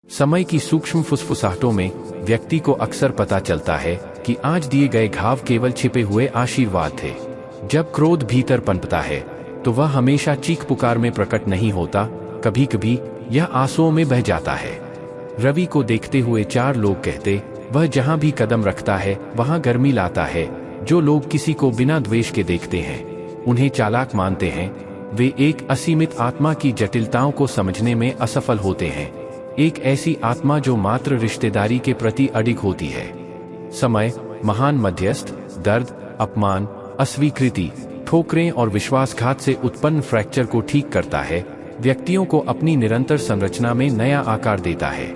समय की सूक्ष्म फुसफुसाहटों में व्यक्ति को अक्सर पता चलता है कि आज दिए गए घाव केवल छिपे हुए आशीर्वाद थे। जब क्रोध भीतर पनपता है तो वह हमेशा चीख पुकार में प्रकट नहीं होता, कभी कभी यह आंसुओं में बह जाता है। रवि को देखते हुए चार लोग कहते, वह जहां भी कदम रखता है वहां गर्मी लाता है। जो लोग किसी को बिना द्वेष के देखते हैं उन्हें चालाक मानते हैं। वे एक असीमित आत्मा की जटिलताओं को समझने में असफल होते हैं, एक ऐसी आत्मा जो मात्र रिश्तेदारी के प्रति अडिग होती है। समय महान मध्यस्थ, दर्द, अपमान, अस्वीकृति, ठोकरें और विश्वासघात से उत्पन्न फ्रैक्चर को ठीक करता है, व्यक्तियों को अपनी निरंतर संरचना में नया आकार देता है।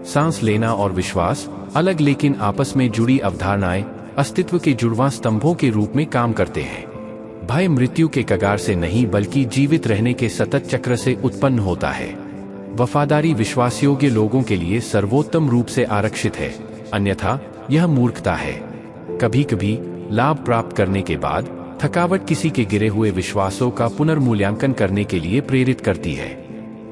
सांस लेना और विश्वास, अलग लेकिन आपस में जुड़ी अवधारणाएं, अस्तित्व के जुड़वां स्तंभों के रूप में काम करते हैं। भय मृत्यु के कगार से नहीं बल्कि जीवित रहने के सतत चक्र से उत्पन्न होता है। वफादारी विश्वासयोग्य लोगों के लिए सर्वोत्तम रूप से आरक्षित है, अन्यथा यह मूर्खता है। कभी कभी लाभ प्राप्त करने के बाद थकावट किसी के गिरे हुए विश्वासों का पुनर्मूल्यांकन करने के लिए प्रेरित करती है।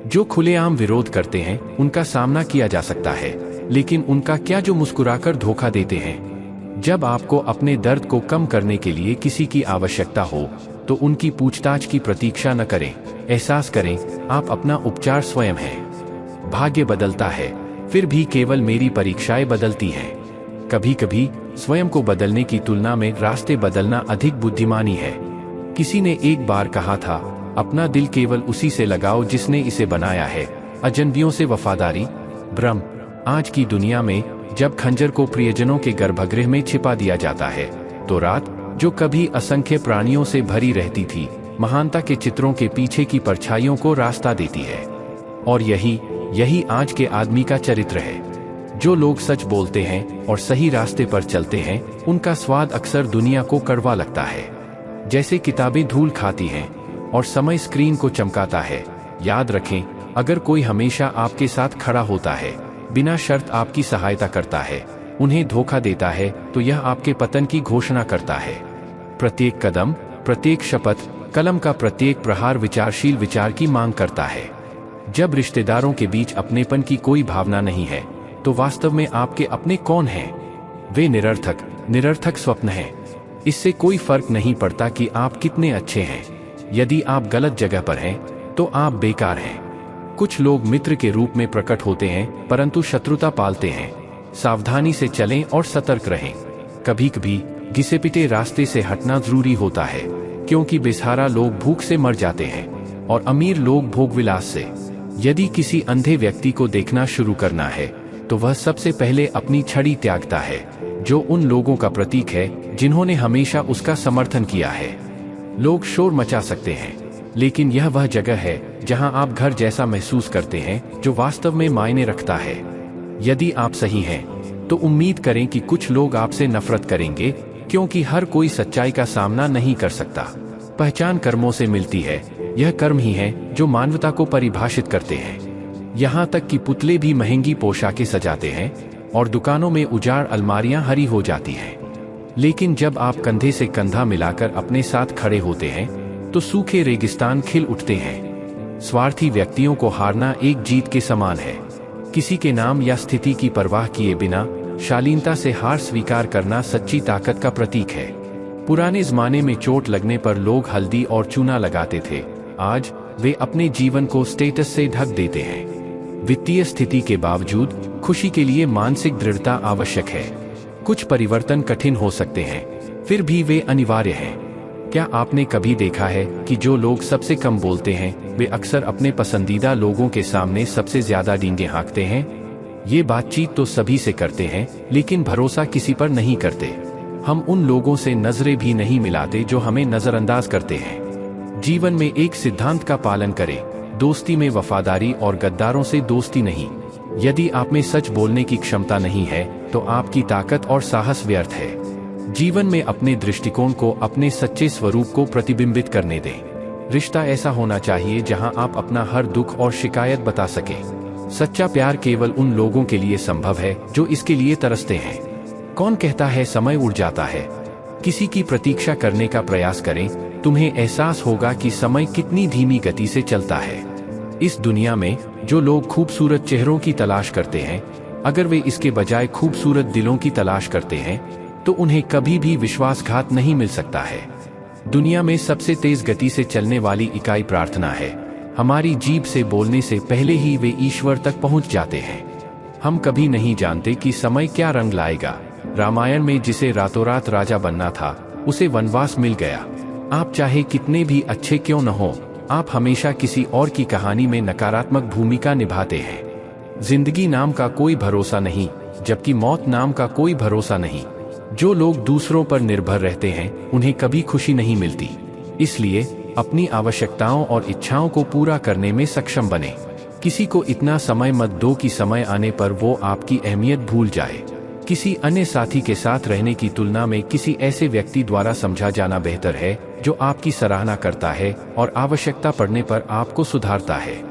जो खुलेआम विरोध करते हैं उनका सामना किया जा सकता है, लेकिन उनका क्या जो मुस्कुराकर धोखा देते हैं। जब आपको अपने दर्द को कम करने के लिए किसी की आवश्यकता हो तो उनकी पूछताछ की प्रतीक्षा न करें। एहसास करें आप अपना उपचार स्वयं हैं। भाग्य बदलता है, फिर भी केवल मेरी परीक्षाएं बदलती हैं। कभी कभी स्वयं को बदलने की तुलना में रास्ते बदलना अधिक बुद्धिमानी है। किसी ने एक बार कहा था, अपना दिल केवल उसी से लगाओ जिसने इसे बनाया है, अजनबियों से वफादारी भ्रम। आज की दुनिया में जब खंजर को प्रियजनों के गर्भगृह में छिपा दिया जाता है तो रात, जो कभी असंख्य प्राणियों से भरी रहती थी, महानता के चित्रों के पीछे की परछाइयों को रास्ता देती है। और यही आज के आदमी का चरित्र है। जो लोग सच बोलते हैं और सही रास्ते पर चलते हैं उनका स्वाद अक्सर दुनिया को कड़वा लगता है। जैसे किताबें धूल खाती हैं और समय स्क्रीन को चमकाता है। याद रखें, अगर कोई हमेशा आपके साथ खड़ा होता है, बिना शर्त आपकी सहायता करता है, उन्हें धोखा देता है, तो यह आपके पतन की घोषणा करता है। प्रत्येक कदम, प्रत्येक शपथ, कलम का प्रत्येक प्रहार विचारशील विचार की मांग करता है। जब रिश्तेदारों के बीच अपनेपन की कोई भावना नहीं है तो वास्तव में आपके अपने कौन हैं? वे निरर्थक स्वप्न हैं। इससे कोई फर्क नहीं पड़ता कि आप कितने अच्छे हैं। यदि आप गलत जगह पर हैं तो आप बेकार हैं। कुछ लोग मित्र के रूप में प्रकट होते हैं परंतु शत्रुता पालते हैं। सावधानी से चलें और सतर्क रहें। कभी कभी घिसे पिटे रास्ते से हटना जरूरी होता है, क्योंकि बेसहारा लोग भूख से मर जाते हैं और अमीर लोग भोगविलास से। यदि किसी अंधे व्यक्ति को देखना शुरू करना है तो वह सबसे पहले अपनी छड़ी त्यागता है, जो उन लोगों का प्रतीक है जिन्होंने हमेशा उसका समर्थन किया है। लोग शोर मचा सकते हैं, लेकिन यह वह जगह है जहां आप घर जैसा महसूस करते हैं, जो वास्तव में मायने रखता है। यदि आप सही हैं तो उम्मीद करें कि कुछ लोग आपसे नफरत करेंगे, क्योंकि हर कोई सच्चाई का सामना नहीं कर सकता। पहचान कर्मों से मिलती है। यह कर्म ही है जो मानवता को परिभाषित करते हैं। यहाँ तक कि पुतले भी महंगी पोशाकें सजाते हैं और दुकानों में उजाड़ अलमारियां हरी हो जाती हैं। लेकिन जब आप कंधे से कंधा मिलाकर अपने साथ खड़े होते हैं तो सूखे रेगिस्तान खिल उठते हैं। स्वार्थी व्यक्तियों को हारना एक जीत के समान है। किसी के नाम या स्थिति की परवाह किए बिना शालीनता से हार स्वीकार करना सच्ची ताकत का प्रतीक है। पुराने जमाने में चोट लगने पर लोग हल्दी और चूना लगाते थे। आज वे अपने जीवन को स्टेटस से ढक देते हैं। वित्तीय स्थिति के बावजूद खुशी के लिए मानसिक दृढ़ता आवश्यक है। कुछ परिवर्तन कठिन हो सकते हैं, फिर भी वे अनिवार्य हैं। क्या आपने कभी देखा है कि जो लोग सबसे कम बोलते हैं वे अक्सर अपने पसंदीदा लोगों के सामने सबसे ज्यादा डींगे हाँकते हैं? ये बातचीत तो सभी से करते हैं, लेकिन भरोसा किसी पर नहीं करते। हम उन लोगों से नजरें भी नहीं मिलाते जो हमें नजरअंदाज करते हैं। जीवन में एक सिद्धांत का पालन करें, दोस्ती में वफादारी और गद्दारों से दोस्ती नहीं। यदि आप में सच बोलने की क्षमता नहीं है तो आपकी ताकत और साहस व्यर्थ है। जीवन में अपने दृष्टिकोण को, अपने सच्चे स्वरूप को प्रतिबिंबित करने दें। रिश्ता ऐसा होना चाहिए जहां आप अपना हर दुख और शिकायत बता सकें। सच्चा प्यार केवल उन लोगों के लिए संभव है जो इसके लिए तरसते हैं। कौन कहता है समय उड़ जाता है? किसी की प्रतीक्षा करने का प्रयास करें, तुम्हें एहसास होगा कि समय कितनी धीमी गति से चलता है। इस दुनिया में जो लोग खूबसूरत चेहरों की तलाश करते हैं, अगर वे इसके बजाय खूबसूरत दिलों की तलाश करते हैं तो उन्हें कभी भी विश्वासघात नहीं मिल सकता है। दुनिया में सबसे तेज गति से चलने वाली इकाई प्रार्थना है। हमारी जीभ से बोलने से पहले ही वे ईश्वर तक पहुंच जाते हैं। हम कभी नहीं जानते कि समय क्या रंग लाएगा। रामायण में जिसे रातों रात राजा बनना था, उसे वनवास मिल गया। आप चाहे कितने भी अच्छे क्यों न हो, आप हमेशा किसी और की कहानी में नकारात्मक भूमिका निभाते हैं। जिंदगी नाम का कोई भरोसा नहीं, जबकि मौत नाम का कोई भरोसा नहीं। जो लोग दूसरों पर निर्भर रहते हैं, उन्हें कभी खुशी नहीं मिलती। इसलिए अपनी आवश्यकताओं और इच्छाओं को पूरा करने में सक्षम बने। किसी को इतना समय मत दो कि समय आने पर वो आपकी अहमियत भूल जाए। किसी अन्य साथी के साथ रहने की तुलना में किसी ऐसे व्यक्ति द्वारा समझा जाना बेहतर है जो आपकी सराहना करता है और आवश्यकता पड़ने पर आपको सुधारता है।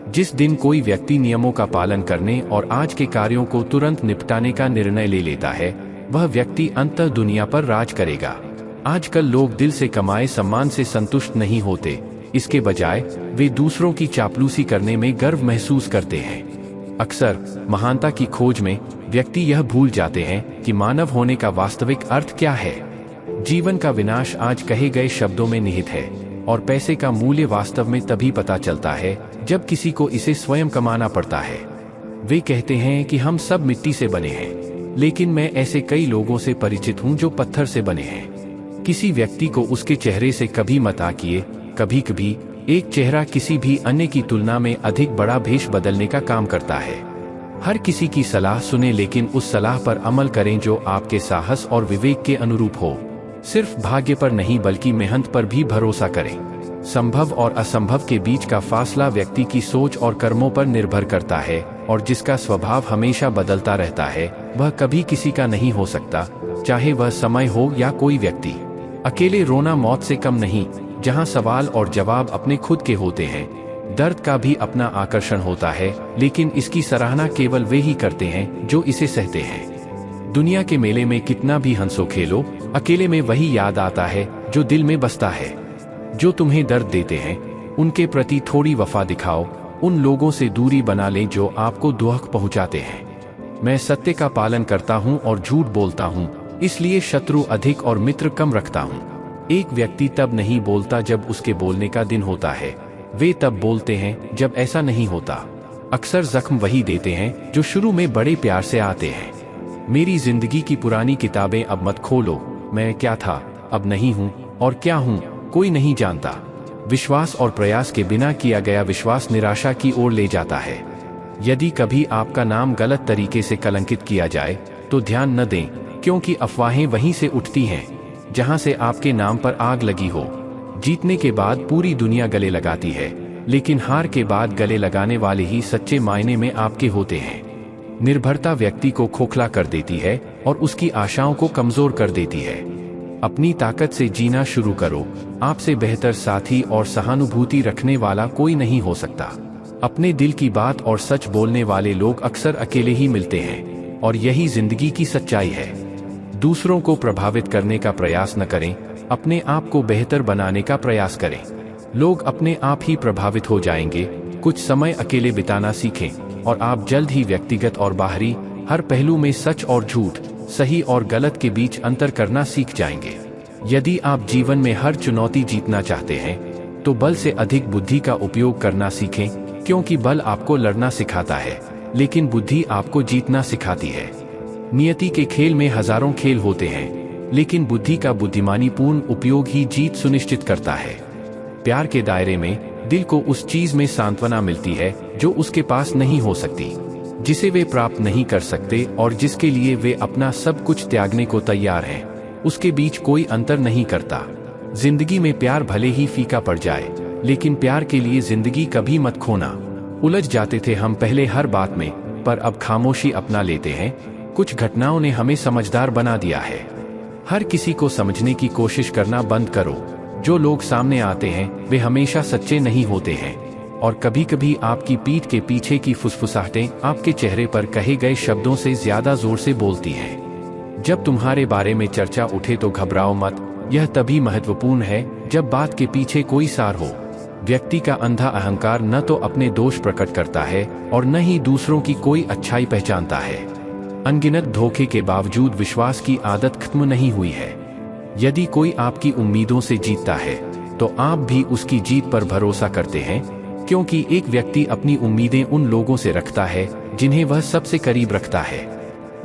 जिस दिन कोई व्यक्ति नियमों का पालन करने और आज के कार्यों को तुरंत निपटाने का निर्णय ले लेता है, वह व्यक्ति अंततः दुनिया पर राज करेगा। आजकल लोग दिल से कमाए सम्मान से संतुष्ट नहीं होते, इसके बजाय वे दूसरों की चापलूसी करने में गर्व महसूस करते हैं। अक्सर महानता की खोज में व्यक्ति यह भूल जाते हैं कि मानव होने का वास्तविक अर्थ क्या है। जीवन का विनाश आज कहे गए शब्दों में निहित है, और पैसे का मूल्य वास्तव में तभी पता चलता है जब किसी को इसे स्वयं कमाना पड़ता है। वे कहते हैं कि हम सब मिट्टी से बने हैं, लेकिन मैं ऐसे कई लोगों से परिचित हूं जो पत्थर से बने हैं। किसी व्यक्ति को उसके चेहरे से कभी मत आकिए। कभी कभी एक चेहरा किसी भी अन्य की तुलना में अधिक बड़ा भेष बदलने का काम करता है। हर किसी की सलाह सुने, लेकिन उस सलाह पर अमल करें जो आपके साहस और विवेक के अनुरूप हो। सिर्फ भाग्य पर नहीं बल्कि मेहनत पर भी भरोसा करें। संभव और असंभव के बीच का फासला व्यक्ति की सोच और कर्मों पर निर्भर करता है, और जिसका स्वभाव हमेशा बदलता रहता है वह कभी किसी का नहीं हो सकता, चाहे वह समय हो या कोई व्यक्ति। अकेले रोना मौत से कम नहीं, जहां सवाल और जवाब अपने खुद के होते हैं। दर्द का भी अपना आकर्षण होता है, लेकिन इसकी सराहना केवल वे ही करते हैं जो इसे सहते हैं। दुनिया के मेले में कितना भी हंसो खेलो, अकेले में वही याद आता है जो दिल में बसता है। जो तुम्हें दर्द देते हैं उनके प्रति थोड़ी वफा दिखाओ, उन लोगों से दूरी बना लें जो आपको दुख पहुंचाते हैं। मैं सत्य का पालन करता हूं और झूठ बोलता हूं, इसलिए शत्रु अधिक और मित्र कम रखता हूं। एक व्यक्ति तब नहीं बोलता जब उसके बोलने का दिन होता है, वे तब बोलते हैं जब ऐसा नहीं होता। अक्सर जख्म वही देते हैं जो शुरू में बड़े प्यार से आते हैं। मेरी जिंदगी की पुरानी किताबें अब मत खोलो। मैं क्या था, अब नहीं हूँ, और क्या हूँ कोई नहीं जानता। विश्वास और प्रयास के बिना किया गया विश्वास निराशा की ओर ले जाता है। यदि कभी आपका नाम गलत तरीके से कलंकित किया जाए तो ध्यान न दें, क्योंकि अफवाहें वहीं से उठती हैं जहां से आपके नाम पर आग लगी हो। जीतने के बाद पूरी दुनिया गले लगाती है, लेकिन हार के बाद गले लगाने वाले ही सच्चे मायने में आपके होते हैं। निर्भरता व्यक्ति को खोखला कर देती है और उसकी आशाओं को कमजोर कर देती है। अपनी ताकत से जीना शुरू करो। आपसे बेहतर साथी और सहानुभूति रखने वाला कोई नहीं हो सकता। अपने दिल की बात और सच बोलने वाले लोग अक्सर अकेले ही मिलते हैं, और यही जिंदगी की सच्चाई है। दूसरों को प्रभावित करने का प्रयास न करें, अपने आप को बेहतर बनाने का प्रयास करें। लोग अपने आप ही प्रभावित हो जाएंगे। कुछ समय अकेले बिताना सीखें, और आप जल्द ही व्यक्तिगत और बाहरी हर पहलू में सच और झूठ, सही और गलत के बीच अंतर करना सीख जाएंगे। यदि आप जीवन में हर चुनौती जीतना चाहते हैं तो बल से अधिक बुद्धि का उपयोग करना सीखें, क्योंकि बल आपको लड़ना सिखाता है, लेकिन बुद्धि आपको जीतना सिखाती है। नियति के खेल में हजारों खेल होते हैं, लेकिन बुद्धि का बुद्धिमानीपूर्ण उपयोग ही जीत सुनिश्चित करता है। प्यार के दायरे में दिल को उस चीज में सांत्वना मिलती है जो उसके पास नहीं हो सकती, जिसे वे प्राप्त नहीं कर सकते और जिसके लिए वे अपना सब कुछ त्यागने को तैयार हैं। उसके बीच कोई अंतर नहीं करता। जिंदगी में प्यार भले ही फीका पड़ जाए, लेकिन प्यार के लिए जिंदगी कभी मत खोना। उलझ जाते थे हम पहले हर बात में, पर अब खामोशी अपना लेते हैं। कुछ घटनाओं ने हमें समझदार बना दिया है। हर किसी को समझने की कोशिश करना बंद करो। जो लोग सामने आते हैं वे हमेशा सच्चे नहीं होते हैं, और कभी कभी आपकी पीठ के पीछे की फुसफुसाहटें आपके चेहरे पर कहे गए शब्दों से ज्यादा जोर से बोलती हैं। जब तुम्हारे बारे में चर्चा उठे तो घबराओ मत। यह तभी महत्वपूर्ण है जब बात के पीछे कोई सार हो। व्यक्ति का अंधा अहंकार न तो अपने दोष प्रकट करता है और न ही दूसरों की कोई अच्छाई पहचानता है। अनगिनत धोखे के बावजूद विश्वास की आदत खत्म नहीं हुई है। यदि कोई आपकी उम्मीदों से जीतता है तो आप भी उसकी जीत पर भरोसा करते हैं, क्योंकि एक व्यक्ति अपनी उम्मीदें उन लोगों से रखता है जिन्हें वह सबसे करीब रखता है।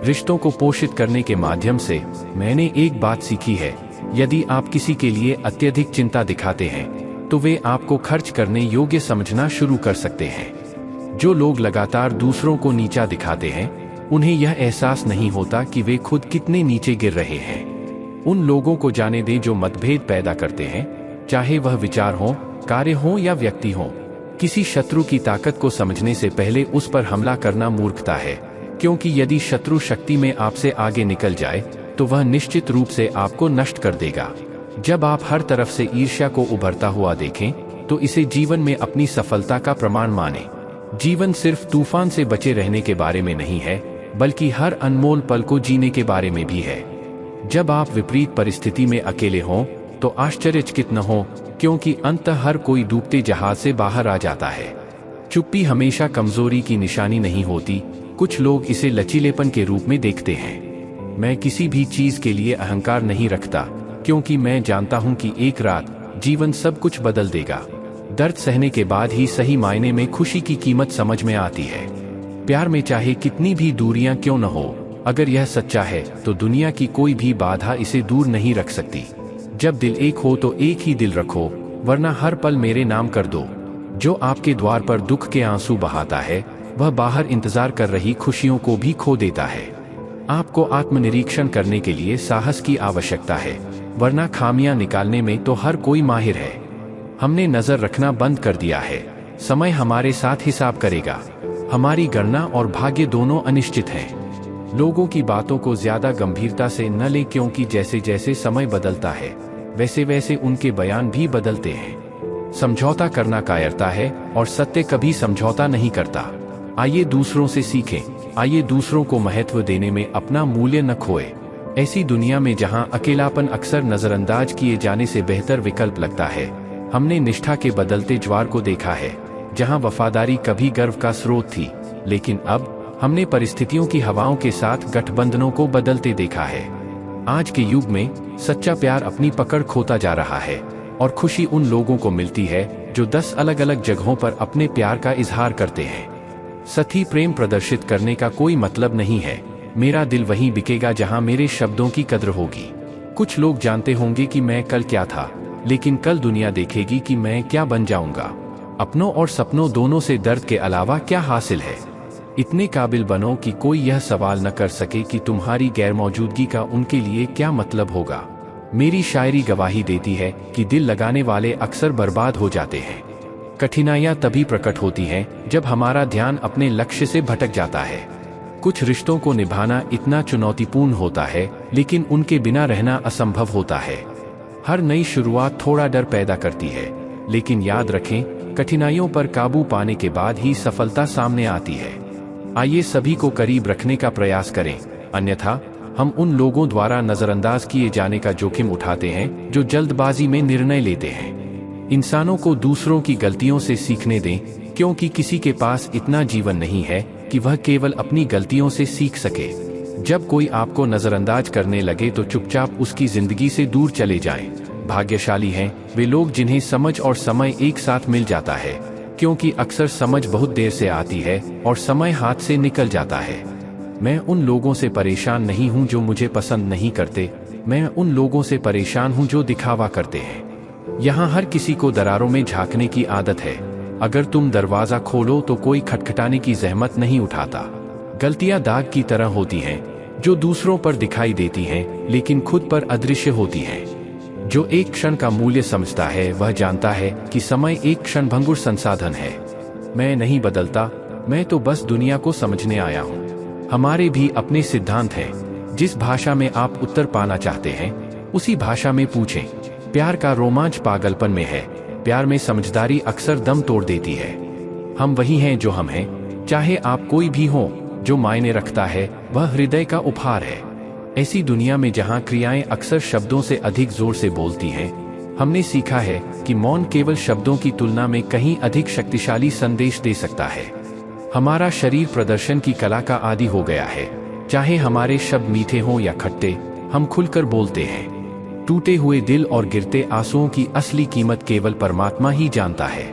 रिश्तों को पोषित करने के माध्यम से मैंने एक बात सीखी है, यदि आप किसी के लिए अत्यधिक चिंता दिखाते हैं तो वे आपको खर्च करने योग्य समझना शुरू कर सकते हैं। जो लोग लगातार दूसरों को नीचा दिखाते हैं, उन्हें यह एहसास नहीं होता कि वे खुद कितने नीचे गिर रहे हैं। उन लोगों को जाने दें जो मतभेद पैदा करते हैं, चाहे वह विचार हो, कार्य हो या व्यक्ति हो। किसी शत्रु की ताकत को समझने से पहले उस पर हमला करना मूर्खता है, क्योंकि यदि शत्रु शक्ति में आपसे आगे निकल जाए तो वह निश्चित रूप से आपको नष्ट कर देगा। जब आप हर तरफ से ईर्ष्या को उभरता हुआ देखें तो इसे जीवन में अपनी सफलता का प्रमाण मानें। जीवन सिर्फ तूफान से बचे रहने के बारे में नहीं है, बल्कि हर अनमोल पल को जीने के बारे में भी है। जब आप विपरीत परिस्थिति में अकेले हों तो आश्चर्यचकित न हो, क्योंकि अंततः हर कोई डूबते जहाज से बाहर आ जाता है। चुप्पी हमेशा कमजोरी की निशानी नहीं होती, कुछ लोग इसे लचीलेपन के रूप में देखते हैं। मैं किसी भी चीज के लिए अहंकार नहीं रखता, क्योंकि मैं जानता हूं कि एक रात जीवन सब कुछ बदल देगा। दर्द सहने के बाद ही सही मायने में खुशी की कीमत समझ में आती है। प्यार में चाहे कितनी भी दूरियां क्यों न हो, अगर यह सच्चा है तो दुनिया की कोई भी बाधा इसे दूर नहीं रख सकती। जब दिल एक हो तो एक ही दिल रखो, वरना हर पल मेरे नाम कर दो। जो आपके द्वार पर दुख के आंसू बहाता है, वह बाहर इंतजार कर रही खुशियों को भी खो देता है। आपको आत्मनिरीक्षण करने के लिए साहस की आवश्यकता है, वरना खामियां निकालने में तो हर कोई माहिर है। हमने नजर रखना बंद कर दिया है। समय हमारे साथ हिसाब करेगा। हमारी गणना और भाग्य दोनों अनिश्चित हैं। लोगों की बातों को ज्यादा गंभीरता से न लें, क्योंकि जैसे जैसे समय बदलता है वैसे वैसे उनके बयान भी बदलते हैं। समझौता करना कायरता है और सत्य कभी समझौता नहीं करता। आइए दूसरों से सीखें, आइए दूसरों को महत्व देने में अपना मूल्य न खोए। ऐसी दुनिया में जहां अकेलापन अक्सर नजरअंदाज किए जाने से बेहतर विकल्प लगता है, हमने निष्ठा के बदलते ज्वार को देखा है। जहां वफादारी कभी गर्व का स्रोत थी, लेकिन अब हमने परिस्थितियों की हवाओं के साथ गठबंधनों को बदलते देखा है। आज के युग में सच्चा प्यार अपनी पकड़ खोता जा रहा है, और खुशी उन लोगों को मिलती है जो 10 अलग अलग जगहों पर अपने प्यार का इजहार करते हैं। सच्ची प्रेम प्रदर्शित करने का कोई मतलब नहीं है। मेरा दिल वहीं बिकेगा जहां मेरे शब्दों की कद्र होगी। कुछ लोग जानते होंगे कि मैं कल क्या था, लेकिन कल दुनिया देखेगी कि मैं क्या बन जाऊंगा। अपनों और सपनों दोनों से दर्द के अलावा क्या हासिल है? इतने काबिल बनो कि कोई यह सवाल न कर सके कि तुम्हारी गैरमौजूदगी का उनके लिए क्या मतलब होगा। मेरी शायरी गवाही देती है कि दिल लगाने वाले अक्सर बर्बाद हो जाते हैं। कठिनाइयां तभी प्रकट होती हैं जब हमारा ध्यान अपने लक्ष्य से भटक जाता है। कुछ रिश्तों को निभाना इतना चुनौतीपूर्ण होता है, लेकिन उनके बिना रहना असंभव होता है। हर नई शुरुआत थोड़ा डर पैदा करती है, लेकिन याद रखें, कठिनाइयों पर काबू पाने के बाद ही सफलता सामने आती है। आइए सभी को करीब रखने का प्रयास करें, अन्यथा हम उन लोगों द्वारा नजरअंदाज किए जाने का जोखिम उठाते हैं जो जल्दबाजी में निर्णय लेते हैं। इंसानों को दूसरों की गलतियों से सीखने दें, क्योंकि किसी के पास इतना जीवन नहीं है कि वह केवल अपनी गलतियों से सीख सके। जब कोई आपको नजरअंदाज करने लगे तो चुपचाप उसकी जिंदगी से दूर चले जाएं। भाग्यशाली हैं वे लोग जिन्हें समझ और समय एक साथ मिल जाता है, क्योंकि अक्सर समझ बहुत देर से आती है और समय हाथ से निकल जाता है। मैं उन लोगों से परेशान नहीं हूं जो मुझे पसंद नहीं करते, मैं उन लोगों से परेशान हूं जो दिखावा करते हैं। यहाँ हर किसी को दरारों में झांकने की आदत है। अगर तुम दरवाजा खोलो तो कोई खटखटाने की जहमत नहीं उठाता। गलतियां दाग की तरह होती हैं, जो दूसरों पर दिखाई देती हैं, लेकिन खुद पर अदृश्य होती हैं। जो एक क्षण का मूल्य समझता है वह जानता है कि समय एक क्षणभंगुर संसाधन है। मैं नहीं बदलता, मैं तो बस दुनिया को समझने आया हूँ। हमारे भी अपने सिद्धांत हैं। जिस भाषा में आप उत्तर पाना चाहते हैं, उसी भाषा में पूछें। प्यार का रोमांच पागलपन में है। प्यार में समझदारी अक्सर दम तोड़ देती है। हम वही हैं जो हम हैं, चाहे आप कोई भी हो। जो मायने रखता है वह हृदय का उपहार है। ऐसी दुनिया में जहां क्रियाएं अक्सर शब्दों से अधिक जोर से बोलती हैं, हमने सीखा है कि मौन केवल शब्दों की तुलना में कहीं अधिक शक्तिशाली संदेश दे सकता है। हमारा शरीर प्रदर्शन की कला का आदी हो गया है। चाहे हमारे शब्द मीठे हों या खट्टे, हम खुलकर बोलते हैं। टूटे हुए दिल और गिरते आंसुओं की असली कीमत केवल परमात्मा ही जानता है।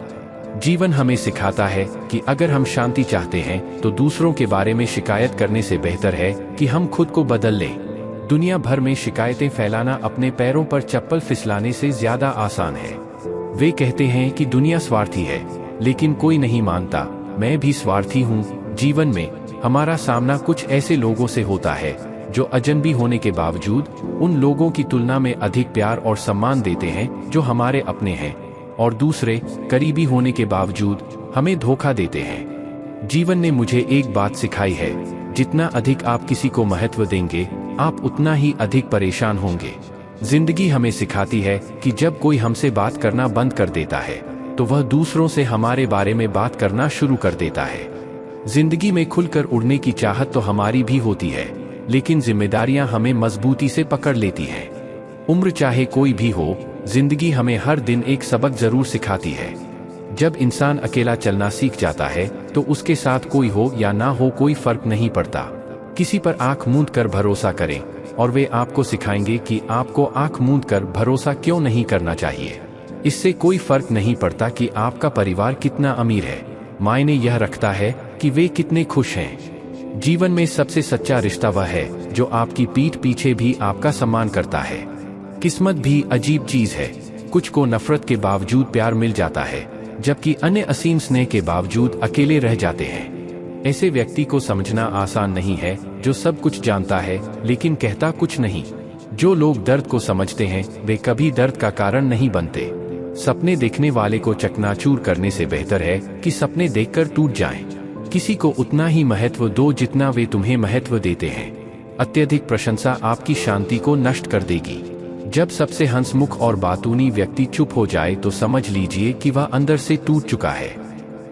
जीवन हमें सिखाता है कि अगर हम शांति चाहते हैं तो दूसरों के बारे में शिकायत करने से बेहतर है कि हम खुद को बदल लें। दुनिया भर में शिकायतें फैलाना अपने पैरों पर चप्पल फिसलाने से ज्यादा आसान है। वे कहते हैं कि दुनिया स्वार्थी है, लेकिन कोई नहीं मानता मैं भी स्वार्थी हूँ। जीवन में हमारा सामना कुछ ऐसे लोगों से होता है जो अजनबी होने के बावजूद उन लोगों की तुलना में अधिक प्यार और सम्मान देते हैं जो हमारे अपने हैं, और दूसरे करीबी होने के बावजूद हमें धोखा देते हैं। जीवन ने मुझे एक बात सिखाई है, जितना अधिक आप किसी को महत्व देंगे, आप उतना ही अधिक परेशान होंगे। जिंदगी हमें सिखाती है कि जब कोई हमसे बात करना बंद कर देता है तो वह दूसरों से हमारे बारे में बात करना शुरू कर देता है। जिंदगी में खुलकर उड़ने की चाहत तो हमारी भी होती है, लेकिन जिम्मेदारियां हमें मजबूती से पकड़ लेती हैं। उम्र चाहे कोई भी हो, जिंदगी हमें हर दिन एक सबक जरूर सिखाती है। जब इंसान अकेला चलना सीख जाता है तो उसके साथ कोई हो या ना हो कोई फर्क नहीं पड़ता। किसी पर आंख मूंद कर भरोसा करें और वे आपको सिखाएंगे कि आपको आंख मूंद कर भरोसा क्यों नहीं करना चाहिए। इससे कोई फर्क नहीं पड़ता कि आपका परिवार कितना अमीर है, मायने यह रखता है कि वे कितने खुश हैं। जीवन में सबसे सच्चा रिश्ता वह है जो आपकी पीठ पीछे भी आपका सम्मान करता है। किस्मत भी अजीब चीज है, कुछ को नफरत के बावजूद प्यार मिल जाता है, जबकि अन्य असीम स्नेह के बावजूद अकेले रह जाते हैं। ऐसे व्यक्ति को समझना आसान नहीं है जो सब कुछ जानता है लेकिन कहता कुछ नहीं। जो लोग दर्द को समझते हैं वे कभी दर्द का कारण नहीं बनते। सपने देखने वाले को चकनाचूर करने से बेहतर है कि सपने देखकर टूट जाएं। किसी को उतना ही महत्व दो जितना वे तुम्हें महत्व देते हैं। अत्यधिक प्रशंसा आपकी शांति को नष्ट कर देगी। जब सबसे हंसमुख और बातूनी व्यक्ति चुप हो जाए तो समझ लीजिए कि वह अंदर से टूट चुका है।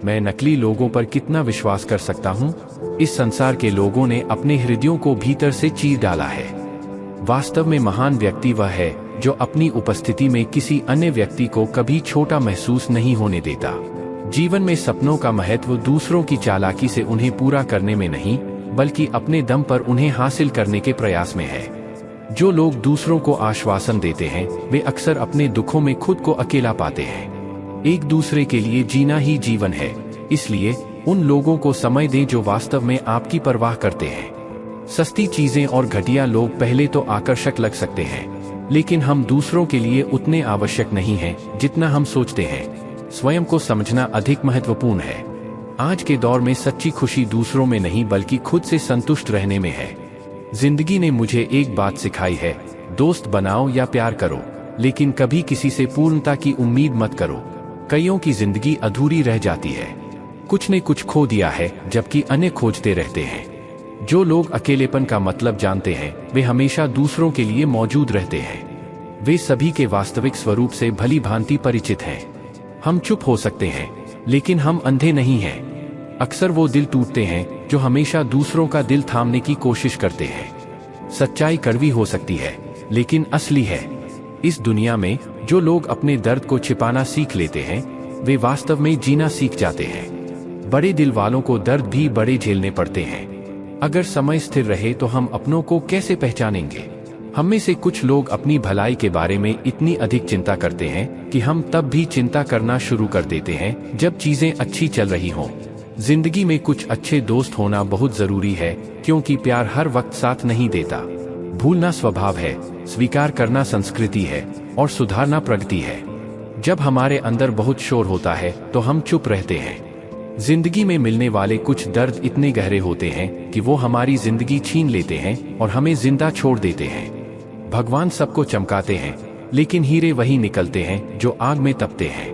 मैं नकली लोगों पर कितना विश्वास कर सकता हूँ? इस संसार के लोगों ने अपने हृदयों को भीतर से चीर डाला है। वास्तव में महान व्यक्ति वह है जो अपनी उपस्थिति में किसी अन्य व्यक्ति को कभी छोटा महसूस नहीं होने देता। जीवन में सपनों का महत्व दूसरों की चालाकी से उन्हें पूरा करने में नहीं, बल्कि अपने दम पर उन्हें हासिल करने के प्रयास में है। जो लोग दूसरों को आश्वासन देते हैं वे अक्सर अपने दुखों में खुद को अकेला पाते हैं। एक दूसरे के लिए जीना ही जीवन है, इसलिए उन लोगों को समय दें जो वास्तव में आपकी परवाह करते हैं। सस्ती चीजें और घटिया लोग पहले तो आकर्षक लग सकते हैं, लेकिन हम दूसरों के लिए उतने आवश्यक नहीं हैं जितना हम सोचते हैं। स्वयं को समझना अधिक महत्वपूर्ण है। आज के दौर में सच्ची खुशी दूसरों में नहीं बल्कि खुद से संतुष्ट रहने में है। जिंदगी ने मुझे एक बात सिखाई है, दोस्त बनाओ या प्यार करो, लेकिन कभी किसी से पूर्णता की उम्मीद मत करो। कईयों की जिंदगी अधूरी रह जाती है। कुछ ने कुछ खो दिया है जबकि अन्य खोजते रहते हैं। जो लोग अकेलेपन का मतलब जानते हैं वे हमेशा दूसरों के लिए मौजूद रहते हैं। वे सभी के वास्तविक स्वरूप से भली भांति परिचित हैं। हम चुप हो सकते हैं लेकिन हम अंधे नहीं हैं। अक्सर वो दिल टूटते हैं जो हमेशा दूसरों का दिल थामने की कोशिश करते हैं। सच्चाई कड़वी हो सकती है लेकिन असली है। इस दुनिया में जो लोग अपने दर्द को छिपाना सीख लेते हैं वे वास्तव में जीना सीख जाते हैं। बड़े दिल वालों को दर्द भी बड़े झेलने पड़ते हैं। अगर समय स्थिर रहे तो हम अपनों को कैसे पहचानेंगे? हम में से कुछ लोग अपनी भलाई के बारे में इतनी अधिक चिंता करते हैं कि हम तब भी चिंता करना शुरू कर देते हैं जब चीजें अच्छी चल रही हों। जिंदगी में कुछ अच्छे दोस्त होना बहुत जरूरी है, क्योंकि प्यार हर वक्त साथ नहीं देता। भूलना स्वभाव है, स्वीकार करना संस्कृति है और सुधारना प्रगति है। जब हमारे अंदर बहुत शोर होता है तो हम चुप रहते हैं। जिंदगी में मिलने वाले कुछ दर्द इतने गहरे होते हैं कि वो हमारी जिंदगी छीन लेते हैं और हमें जिंदा छोड़ देते हैं। भगवान सबको चमकाते हैं, लेकिन हीरे वही निकलते हैं जो आग में तपते हैं।